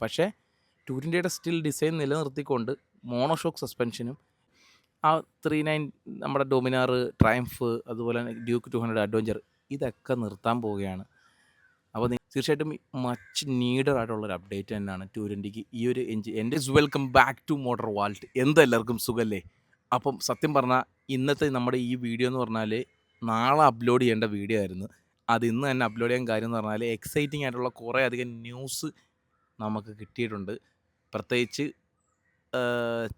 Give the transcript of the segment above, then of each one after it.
പക്ഷേ 220യുടെ still design നിലനിർത്തിക്കൊണ്ട് monoshock സസ്പെൻഷനും ആ 39 നമ്മുടെ ഡൊമിനാർ, ട്രയംഫ്, അതുപോലെ തന്നെ ഡ്യൂക്ക് 200 അഡ്വഞ്ചർ ഇതൊക്കെ നിർത്താൻ പോവുകയാണ്. അപ്പോൾ തീർച്ചയായിട്ടും മച്ച് നീഡഡ് ആയിട്ടുള്ളൊരു അപ്ഡേറ്റ് തന്നെയാണ് 220ക്ക് ഈ ഒരു എഞ്ചിൻ. എൻ്റെ welcome back to motor vault. എന്തെല്ലാവർക്കും സുഖമല്ലേ? അപ്പം സത്യം പറഞ്ഞാൽ ഇന്നത്തെ നമ്മുടെ ഈ വീഡിയോ എന്ന് പറഞ്ഞാൽ നാളെ അപ്ലോഡ് ചെയ്യേണ്ട വീഡിയോ ആയിരുന്നു. അത് ഇന്ന് തന്നെ അപ്ലോഡ് ചെയ്യാൻ കാര്യം എന്ന് പറഞ്ഞാൽ എക്സൈറ്റിംഗ് ആയിട്ടുള്ള കുറേ അധികം ന്യൂസ് നമുക്ക് കിട്ടിയിട്ടുണ്ട്. പ്രത്യേകിച്ച്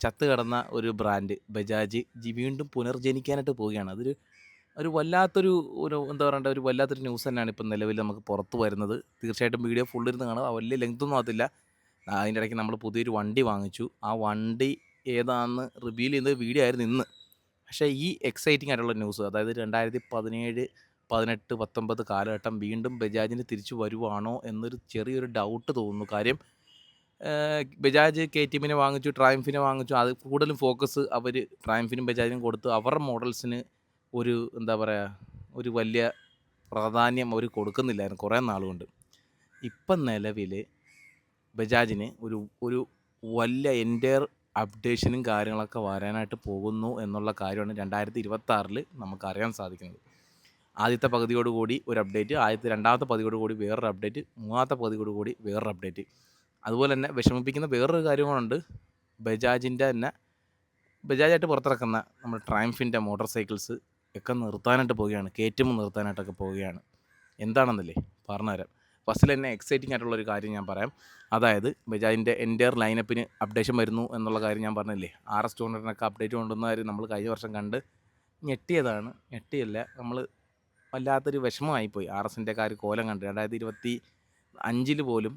ചത്ത് കിടന്ന ഒരു ബ്രാൻഡ് ബജാജ് വീണ്ടും പുനർജനിക്കാനായിട്ട് പോവുകയാണ്. ഒരു വല്ലാത്തൊരു എന്താ പറയണ്ടേ, ഒരു വല്ലാത്തൊരു ന്യൂസ് തന്നെയാണ് ഇപ്പം നിലവിൽ നമുക്ക് പുറത്ത് വരുന്നത്. തീർച്ചയായിട്ടും വീഡിയോ ഫുള്ളിരുന്ന് കാണുക. വലിയ ലെങ്തൊന്നും ആകത്തില്ല. അതിൻ്റെ ഇടയ്ക്ക് നമ്മൾ പുതിയൊരു വണ്ടി വാങ്ങിച്ചു. ആ വണ്ടി ഏതാണെന്ന് റിവീൽ ചെയ്യുന്ന വീഡിയോ ആയിരുന്നു ഇന്ന്. പക്ഷേ ഈ എക്സൈറ്റിംഗ് ആയിട്ടുള്ള ന്യൂസ്, അതായത് 2017, 18, 19 കാലഘട്ടം വീണ്ടും ബജാജിന് തിരിച്ചു വരുവാണോ എന്നൊരു ചെറിയൊരു ഡൗട്ട് തോന്നുന്നു. കാര്യം ബജാജ് KTMനെ വാങ്ങിച്ചു, ട്രയംഫിനെ വാങ്ങിച്ചു. അത് കൂടുതലും ഫോക്കസ് അവർ ട്രയംഫിനും ബജാജിനും കൊടുത്ത് അവരുടെ മോഡൽസിന് ഒരു എന്താ പറയുക, ഒരു വലിയ പ്രാധാന്യം അവർ കൊടുക്കുന്നില്ലായിരുന്നു കുറേ നാളുകൊണ്ട്. ഇപ്പം നിലവിൽ ബജാജിന് ഒരു വലിയ എൻ്റയർ അപ്ഡേഷനും കാര്യങ്ങളൊക്കെ വരാനായിട്ട് പോകുന്നു എന്നുള്ള കാര്യമാണ് 2026 നമുക്കറിയാൻ സാധിക്കുന്നത്. ആദ്യത്തെ പകുതിയോടുകൂടി ഒരു അപ്ഡേറ്റ്, രണ്ടാമത്തെ പകുതിയോടുകൂടി വേറൊരു അപ്ഡേറ്റ്, മൂന്നാമത്തെ പകുതിയോടുകൂടി വേറൊരു അപ്ഡേറ്റ്. അതുപോലെ തന്നെ വിഷമിപ്പിക്കുന്ന വേറൊരു കാര്യങ്ങളുണ്ട്. ബജാജിൻ്റെ തന്നെ ബജാജായിട്ട് പുറത്തിറക്കുന്ന നമ്മുടെ ട്രയംഫിൻ്റെ മോട്ടോർ സൈക്കിൾസ് ഒക്കെ നിർത്താനായിട്ട് പോവുകയാണ്. KTM നിർത്താനായിട്ടൊക്കെ പോവുകയാണ്. എന്താണെന്നല്ലേ പറഞ്ഞുതരാം. ഫസ്റ്റിൽ തന്നെ എക്സൈറ്റിംഗ് ആയിട്ടുള്ളൊരു കാര്യം ഞാൻ പറയാം. അതായത് ബജാജിൻ്റെ എൻ്റയർ ലൈനപ്പിന് അപ്ഡേഷൻ വരുന്നു എന്നുള്ള കാര്യം ഞാൻ പറഞ്ഞില്ലേ. RS 200 അപ്ഡേറ്റ് കൊണ്ടുവന്ന കാര്യം നമ്മൾ കഴിഞ്ഞ വർഷം കണ്ട് ഞെട്ടിയതാണ്. ഞെട്ടിയല്ല, നമ്മൾ വല്ലാത്തൊരു വിഷമമായിപ്പോയി. RSൻ്റെ കാര്യം കോലം കണ്ട് 2025 പോലും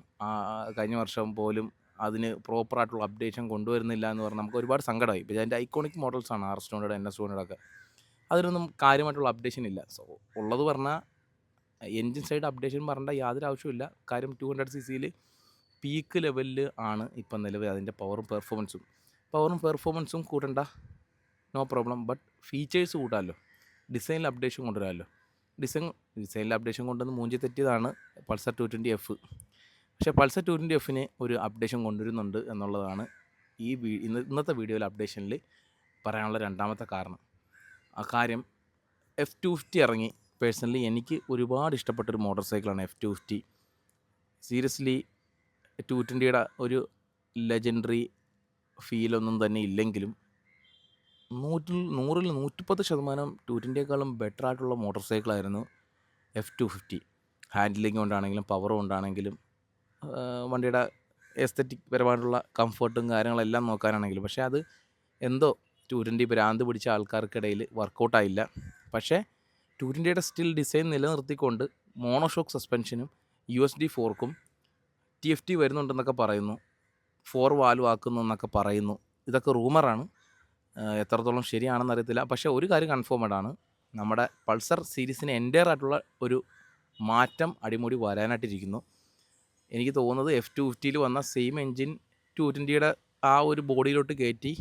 കഴിഞ്ഞ വർഷം പോലും അതിന് പ്രോപ്പറായിട്ടുള്ള അപ്ഡേഷൻ കൊണ്ടുവരുന്നില്ല എന്ന് പറഞ്ഞാൽ നമുക്ക് ഒരുപാട് സങ്കടമായി. ബജാജിൻ്റെ ഐക്കോണിക് മോഡൽസാണ് RS 200, NS 200 ഒക്കെ. അതിനൊന്നും കാര്യമായിട്ടുള്ള അപ്ഡേഷൻ ഇല്ല. സോ ഉള്ളത് പറഞ്ഞാൽ എൻജിൻ സൈഡ് അപ്ഡേഷൻ പറയേണ്ട യാതൊരു ആവശ്യമില്ല. കാര്യം 200cc പീക്ക് ലെവലിൽ ആണ് ഇപ്പം നിലവിൽ അതിൻ്റെ പവറും പെർഫോമൻസും കൂട്ടണ്ട, നോ പ്രോബ്ലം. ബട്ട് ഫീച്ചേഴ്സ് കൂട്ടാമല്ലോ, ഡിസൈനിൽ അപ്ഡേഷൻ കൊണ്ടുവരാമല്ലോ. ഡിസൈനിൽ അപ്ഡേഷൻ കൊണ്ടുവന്ന് മൂഞ്ചി തെറ്റിയതാണ് പൾസർ 220F. പക്ഷേ പൾസർ 220Fന് ഒരു അപ്ഡേഷൻ കൊണ്ടുവരുന്നുണ്ട് എന്നുള്ളതാണ് ഇന്നത്തെ വീഡിയോയിൽ അപ്ഡേഷനിൽ പറയാനുള്ള രണ്ടാമത്തെ കാരണം. ആ കാര്യം F250 ഇറങ്ങി. പേഴ്സണലി എനിക്ക് ഒരുപാട് ഇഷ്ടപ്പെട്ടൊരു മോട്ടോർ സൈക്കിളാണ് F250. സീരിയസ്ലി 220യുടെ ഒരു ലെജൻഡറി ഫീലൊന്നും തന്നെ ഇല്ലെങ്കിലും 100ൽ 110% 220യേക്കാളും ബെറ്റർ ആയിട്ടുള്ള മോട്ടോർ സൈക്കിളായിരുന്നു F250. ഹാൻഡിലിംഗ് കൊണ്ടാണെങ്കിലും പവർ കൊണ്ടാണെങ്കിലും വണ്ടിയുടെ എസ്തറ്റിക് പരമായിട്ടുള്ള കംഫർട്ടും കാര്യങ്ങളെല്ലാം നോക്കാനാണെങ്കിലും. പക്ഷേ അത് എന്തോ 220 ഭ്രാന്ത് പിടിച്ച ആൾക്കാർക്കിടയിൽ വർക്കൗട്ടായില്ല. പക്ഷേ 220യുടെ സ്റ്റിൽ ഡിസൈൻ നിലനിർത്തിക്കൊണ്ട് മോണോഷോക്ക് സസ്പെൻഷനും USD ഫോർക്കും TFT വരുന്നുണ്ടെന്നൊക്കെ പറയുന്നു. 4 വാൽവ് ആക്കുന്നു എന്നൊക്കെ പറയുന്നു. ഇതൊക്കെ റൂമറാണ്, എത്രത്തോളം ശരിയാണെന്ന് അറിയത്തില്ല. പക്ഷേ ഒരു കാര്യം കൺഫേംഡാണ്, നമ്മുടെ പൾസർ സീരീസിന് എൻ്റയർ ആയിട്ടുള്ള ഒരു മാറ്റം അടിമുടി വരാനായിട്ടിരിക്കുന്നു. എനിക്ക് തോന്നുന്നത് F250 വന്ന സെയിം എൻജിൻ 220യുടെ ആ ഒരു ബോഡിയിലോട്ട് കയറ്റി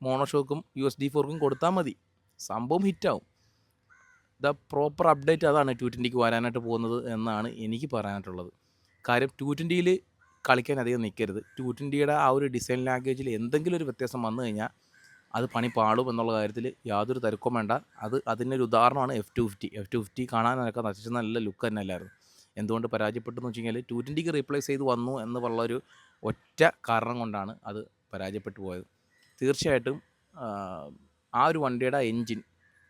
മോണോഷോക്കും USD ഫോർക്കും കൊടുത്താൽ മതി, സംഭവം ഹിറ്റാവും. ദ പ്രോപ്പർ അപ്ഡേറ്റ് അതാണ് 220ക്ക് വരാനായിട്ട് പോകുന്നത് എന്നാണ് എനിക്ക് പറയാനായിട്ടുള്ളത്. കാര്യം 220യിൽ കളിക്കാൻ അധികം നിൽക്കരുത്. 220യുടെ ആ ഒരു ഡിസൈൻ ലാംഗ്വേജിൽ എന്തെങ്കിലും ഒരു വ്യത്യാസം വന്നു കഴിഞ്ഞാൽ അത് പണി പാളും എന്നുള്ള കാര്യത്തിൽ യാതൊരു തർക്കവും വേണ്ട. അതിനൊരു ഉദാഹരണമാണ് F250 കാണാനൊക്കെ നശിച്ച നല്ല ലുക്ക് തന്നെ അല്ലായിരുന്നു. എന്തുകൊണ്ട് പരാജയപ്പെട്ടു എന്ന് വെച്ച് കഴിഞ്ഞാൽ 220ക്ക് റീപ്ലേസ് ചെയ്ത് വന്നു എന്നുള്ളൊരു ഒറ്റ കാരണം കൊണ്ടാണ് അത് പരാജയപ്പെട്ടു പോയത്. തീർച്ചയായിട്ടും ആ ഒരു വണ്ടിയുടെ എൻജിൻ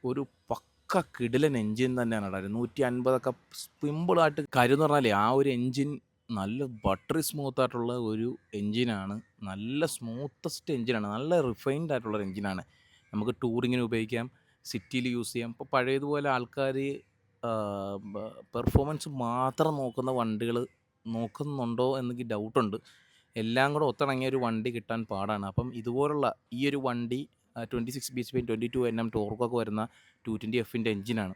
ഒരു പക്ക കിടിലൻ എൻജിൻ തന്നെയാണ്. 150 സിമ്പിളായിട്ട് കാര്യം എന്ന് പറഞ്ഞാൽ ആ ഒരു എൻജിൻ നല്ല ബട്ടറി സ്മൂത്തായിട്ടുള്ള ഒരു എൻജിനാണ്. നല്ല സ്മൂത്തസ്റ്റ് എൻജിനാണ്, നല്ല റിഫൈൻഡ് ആയിട്ടുള്ളൊരു എൻജിനാണ്. നമുക്ക് ടൂറിങ്ങിന് ഉപയോഗിക്കാം, സിറ്റിയിൽ യൂസ് ചെയ്യാം. ഇപ്പോൾ പഴയതുപോലെ ആൾക്കാർ പെർഫോമൻസ് മാത്രം നോക്കുന്ന വണ്ടികൾ നോക്കുന്നുണ്ടോ എന്നെനിക്ക് ഡൗട്ടുണ്ട്. എല്ലാം കൂടെ ഒത്തിണങ്ങിയ ഒരു വണ്ടി കിട്ടാൻ പാടാണ്. അപ്പം ഇതുപോലുള്ള ഈ ഒരു വണ്ടി 26 bhp 22 Nm ടോർക്കൊക്കെ വരുന്ന 220Fൻ്റെ എൻജിനാണ്.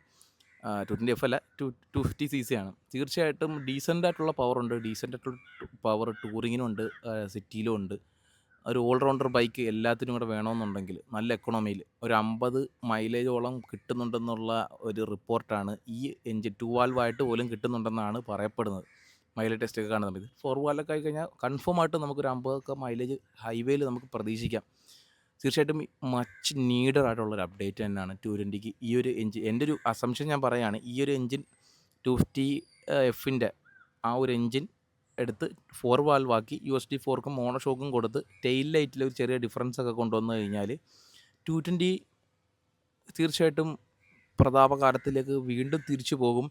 220F അല്ല, 250cc ആണ്. തീർച്ചയായിട്ടും ഡീസൻ്റ് ആയിട്ടുള്ള പവറുണ്ട്, ഡീസൻ്റ് ആയിട്ടുള്ള പവർ ടൂറിങ്ങിനുണ്ട്, സിറ്റിയിലും ഉണ്ട്. ഒരു ഓൾറൗണ്ടർ ബൈക്ക് എല്ലാത്തിനും കൂടെ വേണമെന്നുണ്ടെങ്കിൽ നല്ല എക്കണോമിയിൽ ഒരു 50 മൈലേജോളം കിട്ടുന്നുണ്ടെന്നുള്ള ഒരു റിപ്പോർട്ടാണ് ഈ എൻജിൻ 2 വാൽവായിട്ട് പോലും കിട്ടുന്നുണ്ടെന്നാണ് പറയപ്പെടുന്നത്. മൈലേജ് ടെസ്റ്റൊക്കെ കാണുന്ന സമയത്ത്. ഫോർവാലൊക്കെ ആയി കഴിഞ്ഞാൽ കൺഫേം ആയിട്ട് നമുക്കൊരു 50 മൈലേജ് ഹൈവേയിൽ നമുക്ക് പ്രതീക്ഷിക്കാം. തീർച്ചയായിട്ടും മച്ച് നീഡഡ് ആയിട്ടുള്ളൊരു അപ്ഡേറ്റ് തന്നെയാണ് 220ക്ക് ഈ ഒരു എഞ്ചിൻ. എൻ്റെ ഒരു അസംഷൻ ഞാൻ പറയുകയാണ്, ഈ ഒരു എഞ്ചിൻ 250 എഫിൻ്റെ ആ ഒരു എഞ്ചിൻ എടുത്ത് 4 വാൽവാക്കി USD 4ക്കും മോണോഷോക്കും കൊടുത്ത് ടെയിൽ ലൈറ്റിൽ ഒരു ചെറിയ ഡിഫറൻസ് ഒക്കെ കൊണ്ടുവന്നു കഴിഞ്ഞാൽ 220 തീർച്ചയായിട്ടും പ്രതാപകാലത്തിലേക്ക് വീണ്ടും തിരിച്ചു പോകും.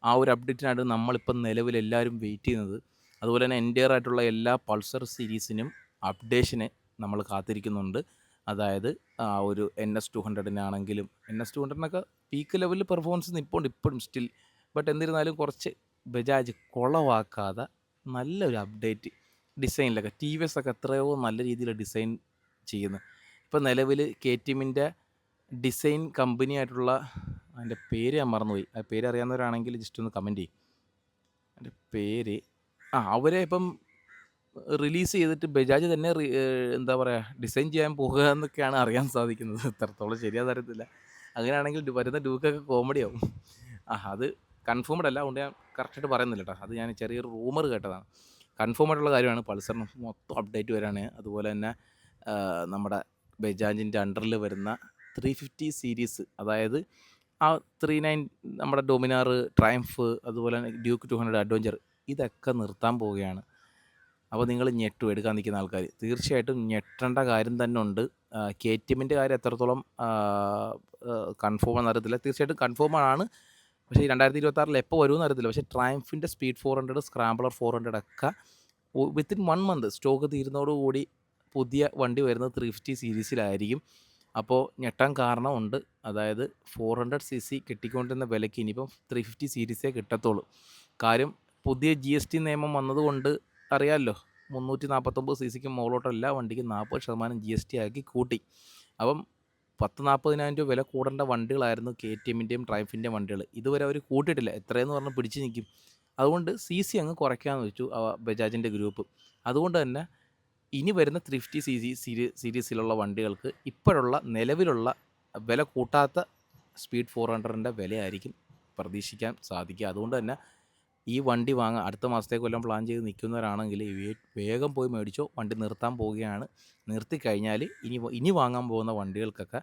ആ ഒരു അപ്ഡേറ്റിനാണ് നമ്മളിപ്പം നിലവിൽ എല്ലാവരും വെയിറ്റ് ചെയ്യുന്നത്. അതുപോലെ തന്നെ എൻ്റെയർ ആയിട്ടുള്ള എല്ലാ പൾസർ സീരീസിനും അപ്ഡേഷന് നമ്മൾ കാത്തിരിക്കുന്നുണ്ട്. അതായത് ആ ഒരു NS200-നാണെങ്കിലും NS200-നൊക്കെ പീക്ക് ലെവലിൽ പെർഫോമൻസ് നിൽപ്പുണ്ട് ഇപ്പോഴും സ്റ്റിൽ. ബട്ട് എന്നിരുന്നാലും കുറച്ച് ബജാജ് കുളവാക്കാതെ നല്ലൊരു അപ്ഡേറ്റ് ഡിസൈനിലൊക്കെ TVS ഒക്കെ എത്രയോ നല്ല രീതിയിൽ ഡിസൈൻ ചെയ്യുന്നു. ഇപ്പോൾ നിലവിൽ KTMൻ്റെ ഡിസൈൻ കമ്പനി ആയിട്ടുള്ള അതിൻ്റെ പേര് ഞാൻ മറന്നുപോയി. ആ പേര് അറിയാവുന്നവരാണെങ്കിൽ ജസ്റ്റ് ഒന്ന് കമൻറ്റ് ചെയ്യും. അതിൻ്റെ പേര് അവരെ ഇപ്പം റിലീസ് ചെയ്തിട്ട് ബജാജ് തന്നെ എന്താ പറയുക ഡിസൈൻ ചെയ്യാൻ പോകുക എന്നൊക്കെയാണ് അറിയാൻ സാധിക്കുന്നത്. എത്രത്തോളം ശരിയാണെന്ന് അറിയത്തില്ല. അങ്ങനെയാണെങ്കിൽ വരുന്ന ഡ്യൂക്കൊക്കെ കോമഡിയാവും. അത് കൺഫേംഡ് അല്ല, അതുകൊണ്ട് ഞാൻ കറക്റ്റായിട്ട് പറയുന്നില്ല കേട്ടോ. അത് ഞാൻ ചെറിയൊരു റൂമർ കേട്ടതാണ്. കൺഫേം ആയിട്ടുള്ള കാര്യമാണ്. പൾസറിന് മൊത്തം അപ്ഡേറ്റ് വരാണ്. അതുപോലെ തന്നെ നമ്മുടെ ബജാജിൻ്റെ അണ്ടറിൽ വരുന്ന 350 സീരീസ്, അതായത് ആ 39 നമ്മുടെ ഡൊമിനാർ, ട്രയംഫ്, അതുപോലെ തന്നെ ഡ്യൂക്ക് 200 അഡ്വഞ്ചർ, ഇതൊക്കെ നിർത്താൻ പോവുകയാണ്. അപ്പോൾ നിങ്ങൾ ഞെട്ടും, എടുക്കാൻ നിൽക്കുന്ന ആൾക്കാർ തീർച്ചയായിട്ടും ഞെട്ടേണ്ട കാര്യം തന്നെ ഉണ്ട്. KTMൻ്റെ കാര്യം എത്രത്തോളം കൺഫേം എന്നറിയത്തില്ല. തീർച്ചയായിട്ടും കൺഫേം ആണ്. പക്ഷേ ഈ 2026 എപ്പോൾ വരുമെന്ന് അറിയത്തില്ല. പക്ഷേ ട്രയംഫിൻ്റെ സ്പീഡ് 400, സ്ക്രാംബ്ലർ 400 ഒക്കെ വിത്തിൻ 1 മന്ത് സ്റ്റോക്ക് തീരുന്നതോടുകൂടി പുതിയ വണ്ടി വരുന്നത് 350 സീരീസിലായിരിക്കും. അപ്പോൾ ഞെട്ടാൻ കാരണമുണ്ട്. അതായത് 400cc കിട്ടിക്കൊണ്ടിരുന്ന വിലയ്ക്ക് ഇനിയിപ്പം 350 സീരീസേ കിട്ടത്തുള്ളൂ. കാര്യം പുതിയ GST നിയമം വന്നതുകൊണ്ട് അറിയാമല്ലോ, 349cc മുകളിലോട്ട് എല്ലാ വണ്ടിക്കും 40% GST ആക്കി കൂട്ടി. അപ്പം 10,000-40,000 രൂപ വില കൂടേണ്ട വണ്ടികളായിരുന്നു KTMൻ്റെയും ട്രയംഫിൻ്റെയും വണ്ടികൾ. ഇതുവരെ അവർ കൂട്ടിയിട്ടില്ല. എത്രയെന്ന് പറഞ്ഞാൽ പിടിച്ച് നിൽക്കും. അതുകൊണ്ട് CC അങ്ങ് കുറയ്ക്കാമെന്ന് വെച്ചു ബജാജിൻ്റെ ഗ്രൂപ്പ്. അതുകൊണ്ട് തന്നെ ഇനി വരുന്ന 350cc സീരീസിലുള്ള വണ്ടികൾക്ക് ഇപ്പോഴുള്ള നിലവിലുള്ള വില കൂട്ടാത്ത സ്പീഡ് 400ൻ്റെ വിലയായിരിക്കും പ്രതീക്ഷിക്കാൻ സാധിക്കുക. അതുകൊണ്ട് തന്നെ ഈ വണ്ടി വാങ്ങാൻ അടുത്ത മാസത്തേക്ക് വല്ലതും പ്ലാൻ ചെയ്ത് നിൽക്കുന്നവരാണെങ്കിൽ വേഗം പോയി മേടിച്ചോ. വണ്ടി നിർത്താൻ പോവുകയാണ്. നിർത്തിക്കഴിഞ്ഞാൽ ഇനി വാങ്ങാൻ പോകുന്ന വണ്ടികൾക്കൊക്കെ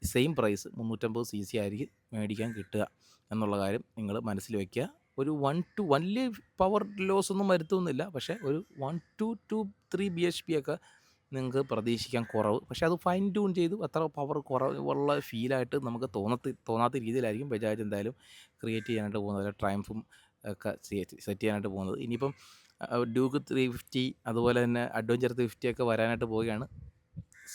സെയിം പ്രൈസ് 350cc ആയിരിക്കും മേടിക്കാൻ കിട്ടുക എന്നുള്ള കാര്യം നിങ്ങൾ മനസ്സിൽ വയ്ക്കുക. ഒരു 1 to വലിയ പവർ ലോസ് ഒന്നും വരുത്തുന്നില്ല. പക്ഷേ ഒരു 1 to 3 bhp ഒക്കെ നിങ്ങൾക്ക് പ്രതീക്ഷിക്കാൻ കുറവ്. പക്ഷേ അത് ഫൈൻ ട്യൂൺ ചെയ്തു അത്ര പവർ കുറവുള്ള ഫീലായിട്ട് നമുക്ക് തോന്നാത്ത രീതിയിലായിരിക്കും ബജാജ് എന്തായാലും ക്രിയേറ്റ് ചെയ്യാനായിട്ട് പോകുന്നത്. ട്രയംഫും ഒക്കെ സെറ്റ് ചെയ്യാനായിട്ട് പോകുന്നത്. ഇനിയിപ്പം ഡ്യൂക്ക് 350, അതുപോലെ തന്നെ അഡ്വഞ്ചർ 350 ഒക്കെ വരാനായിട്ട് പോവുകയാണ്.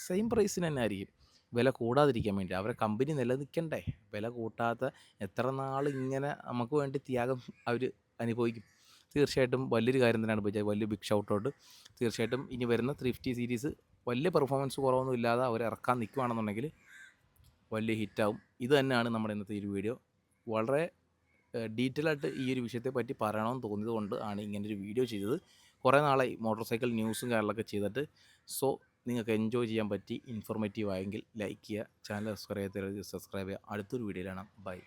സെയിം പ്രൈസിന് തന്നെ ആയിരിക്കും. വില കൂടാതിരിക്കാൻ വേണ്ടി അവരെ കമ്പനി നിലനിൽക്കണ്ടേ. വില കൂട്ടാത്ത എത്ര നാൾ ഇങ്ങനെ നമുക്ക് വേണ്ടി ത്യാഗം അവർ അനുഭവിക്കും. തീർച്ചയായിട്ടും വലിയൊരു കാര്യം തന്നെയാണ് ബജാജ്. വലിയ ബിഗ് ഷൗട്ട് ഔട്ട്. തീർച്ചയായിട്ടും ഇനി വരുന്ന 350 സീരീസ് വലിയ പെർഫോമൻസ് കുറവൊന്നും ഇല്ലാതെ അവർ ഇറക്കാൻ നിൽക്കുകയാണെന്നുണ്ടെങ്കിൽ വലിയ ഹിറ്റാവും. ഇത് തന്നെയാണ് നമ്മുടെ ഇന്നത്തെ ഈ ഒരു വീഡിയോ. വളരെ ഡീറ്റെയിൽ ആയിട്ട് ഈ ഒരു വിഷയത്തെ പറ്റി പറയണമെന്ന് തോന്നിയത് കൊണ്ട് ആണ് ഇങ്ങനൊരു വീഡിയോ ചെയ്തത്. കുറേ നാളായി മോട്ടോർ സൈക്കിൾ ന്യൂസും കാര്യങ്ങളൊക്കെ ചെയ്തിട്ട്. സോ നിങ്ങൾക്ക് എൻജോയ് ചെയ്യാൻ പറ്റി, ഇൻഫോർമേറ്റീവ് ആയെങ്കിൽ ലൈക്ക് ചെയ്യുക, ചാനൽ സബ്സ്ക്രൈബ് ചെയ്യുക. അടുത്തൊരു വീഡിയോയിലാണ്. ബൈ.